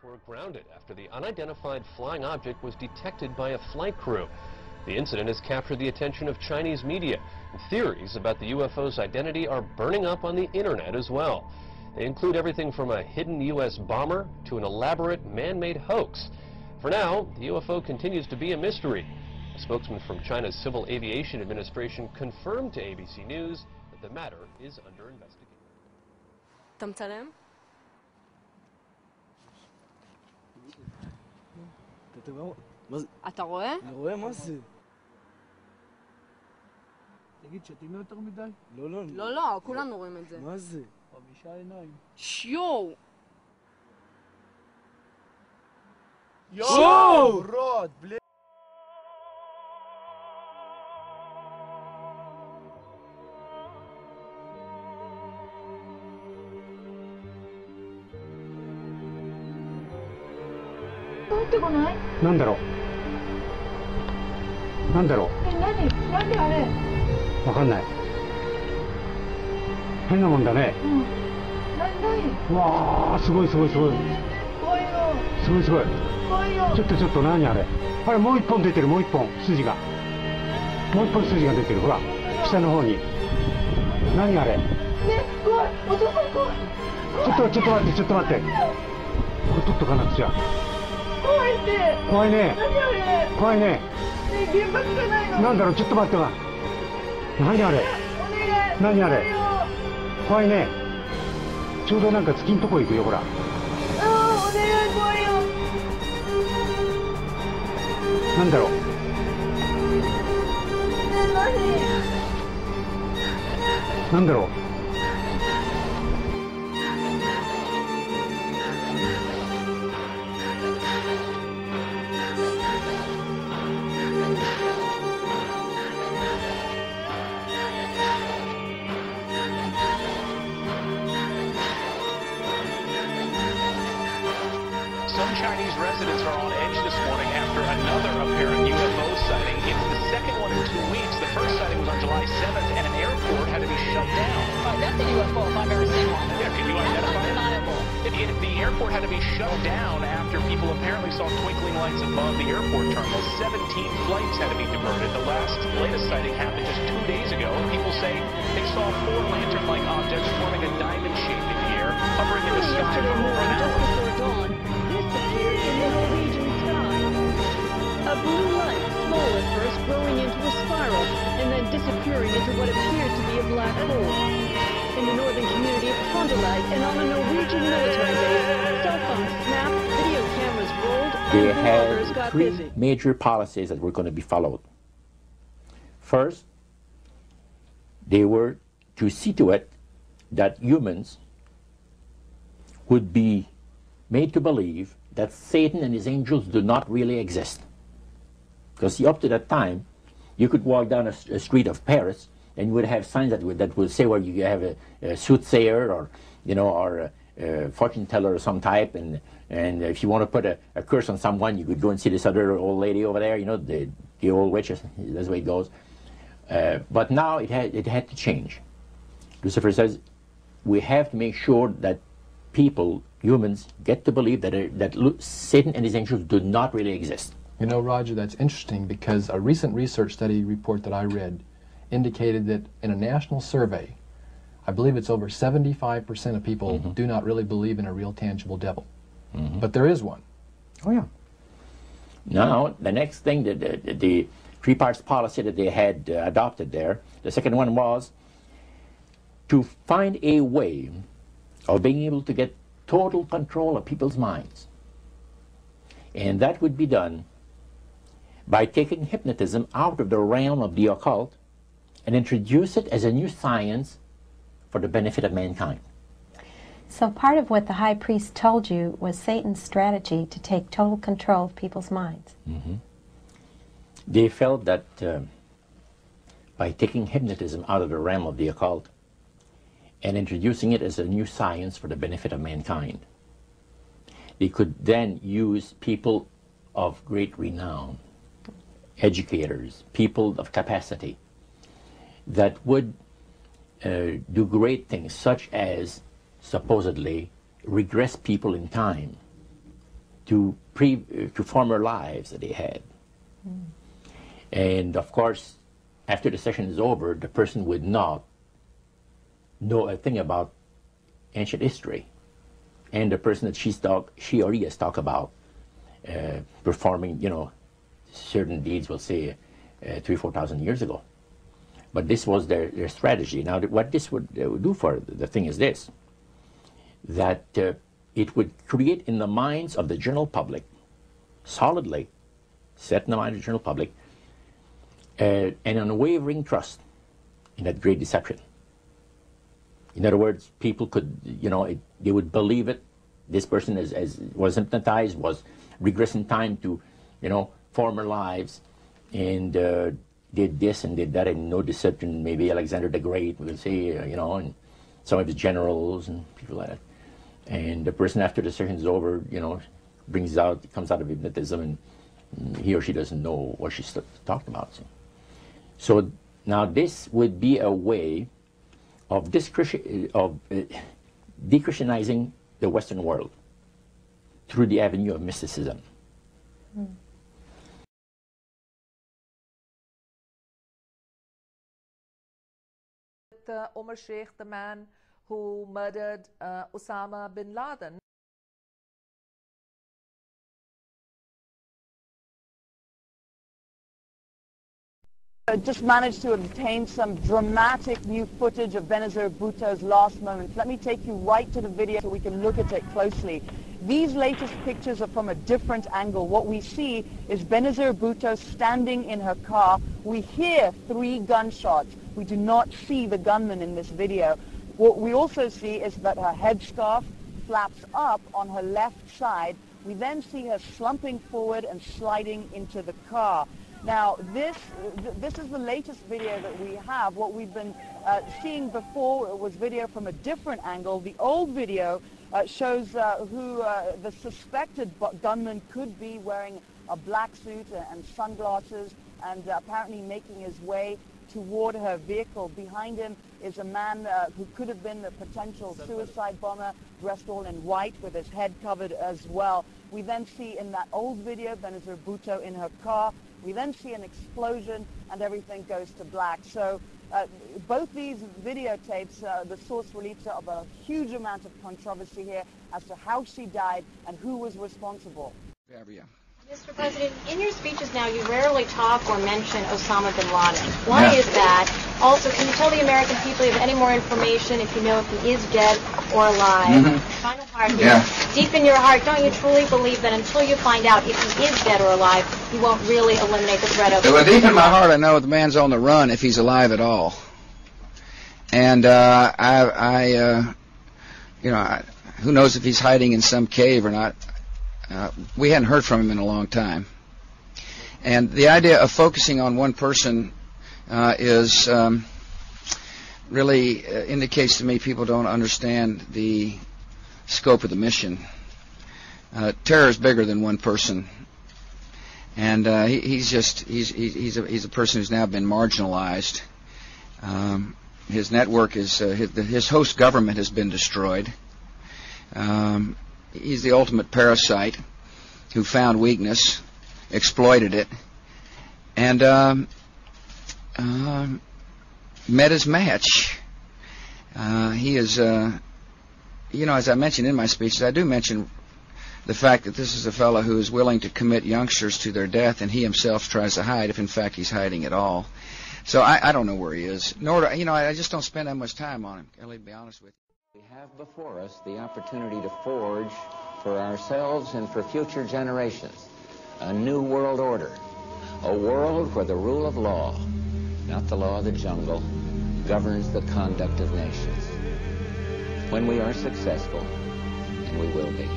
were grounded after the unidentified flying object was detected by a flight crew. The incident has captured the attention of Chinese media. Theories about the UFO's identity are burning up on the internet as well. They include everything from a hidden U.S. bomber to an elaborate man-made hoax. For now, the UFO continues to be a mystery. A spokesman from China's Civil Aviation Administration confirmed to ABC News that the matter is under investigation. אתה מצלם? אתה רואה? אני רואה, מה זה? תגיד, שתים יותר מדי? לא, לא. לא, לא, כולנו רואים את זה. מה זה? 5 עיניים. שיו! יואו! רוד, בלי...なんだろうなんだろう何あれわかんない変なもんだね何うわーすごいすごいすごい怖いよすごいすごい怖いよちょっと何あれあれもう一本出てるもう一本筋がもう一本筋が出てるほら下の方に何あれね怖いお父さん怖いちょっと待ってこれ取っとかなくちゃ怖いって怖いね何あれ怖いねね原爆じゃないのなんだろうちょっと待ってわ何あれお願い何あれ怖いよ怖いねちょうどなんか月んとこ行くよほらああお願い怖いよなんだろうなんだろうSome Chinese residents are on edge this morning after another apparent UFO sighting. It's the second one in 2 weeks. The first sighting was on July 7th, and an airport had to be shut down. That's a UFO if I've ever seen one. Yeah, can you identify it? Undeniable. The airport had to be shut down after people apparently saw twinkling lights above the airport terminal. 17 flights had to be diverted. The latest sighting happened just 2 days ago. People say they saw 4 lantern-like objects forming a diamond shape in the air, hovering in the sky for over an hour. Dawn, disappeared in the Norwegian sky. A blue light, small at first, growing into a spiral, and then disappearing into what appeared to be a black hole. In the northern community of Trond and on a Norwegian military base, cell phones snapped, video cameras rolled, They and bloggers had got 3 busy. major policies that were going to be followed. First, they were to see to it that humans would be made to believe that Satan and his angels do not really exist. Because see, up to that time, you could walk down a street of Paris and you would have signs that would say where you have a soothsayer or, you know, or a fortune teller of some type, and if you want to put a curse on someone, you could go and see this other old lady over there, you know, the old witch, that's the way it goes. But now it had to change. Lucifer says, we have to make sure that people, humans, get to believe that Satan and his angels do not really exist. You know, Roger, that's interesting because a recent research study report that I read indicated that in a national survey, I believe it's over 75% of people do not really believe in a real tangible devil. But there is one. Oh, yeah. Now, the next thing, the 3 parts policy that they had adopted there, the second one was to find a way of being able to get total control of people's minds. And that would be done by taking hypnotism out of the realm of the occult and introduce it as a new science for the benefit of mankind. So part of what the high priest told you was Satan's strategy to take total control of people's minds. They felt that by taking hypnotism out of the realm of the occult and introducing it as a new science for the benefit of mankind, they could then use people of great renown, educators, people of capacity, that would do great things, such as supposedly regress people in time to former lives that they had. And of course, after the session is over, the person would not know a thing about ancient history. And the person that she or he has talked about performing, you know, certain deeds, we'll say, 3,000 or 4,000 years ago. But this was their strategy. Now, what this would do for the thing is this, that it would create in the minds of the general public, solidly set in the mind of the general public, an unwavering trust in that great deception. In other words, people could, you know, they would believe it. This person was hypnotized, was regressing time to, you know, former lives, and did this and did that, and no deception. Maybe Alexander the Great, we'll say, you know, and some of his generals and people like that. And the person, after the session is over, you know, comes out of hypnotism, and he or she doesn't know what she's talking about. So now this would be a way of de-Christianizing the Western world through the avenue of mysticism. Omar Sheikh, the man who murdered Osama bin Laden. Just managed to obtain some dramatic new footage of Benazir Bhutto's last moments. Let me take you right to the video so we can look at it closely. These latest pictures are from a different angle. What we see is Benazir Bhutto standing in her car. We hear 3 gunshots. We do not see the gunman in this video. What we also see is that her headscarf flaps up on her left side. We then see her slumping forward and sliding into the car. Now, this is the latest video that we have. What we've been seeing before was video from a different angle. The old video shows who the suspected gunman could be, wearing a black suit and sunglasses, and apparently making his way toward her vehicle. Behind him is a man who could have been a potential suicide bomber, dressed all in white with his head covered as well. We then see in that old video Benazir Bhutto in her car. We then see an explosion and everything goes to black. So both these videotapes, the source released of a huge amount of controversy here as to how she died and who was responsible. Mr. President, in your speeches now, you rarely talk or mention Osama bin Laden. Why is that? Also, can you tell the American people if you have any more information, if you know if he is dead or alive? Final part here. Deep in your heart, don't you truly believe that until you find out if he is dead or alive, you won't really eliminate the threat of it? Well, deep in my heart, I know the man's on the run if he's alive at all. And you know, who knows if he's hiding in some cave or not. We hadn't heard from him in a long time. And the idea of focusing on one person is really indicates to me people don't understand the scope of the mission. Terror is bigger than one person. And he's a person who's now been marginalized. His network is, his host government has been destroyed. He's the ultimate parasite who found weakness, exploited it, and met his match. He is, you know, as I mentioned in my speeches, I do mention the fact that this is a fellow who is willing to commit youngsters to their death, and he himself tries to hide, if in fact he's hiding at all. So I don't know where he is, nor do, you know, I just don't spend that much time on him, Kelly, to be honest with you. We have before us the opportunity to forge for ourselves and for future generations a new world order, a world where the rule of law, not the law of the jungle, governs the conduct of nations. When we are successful, and we will be.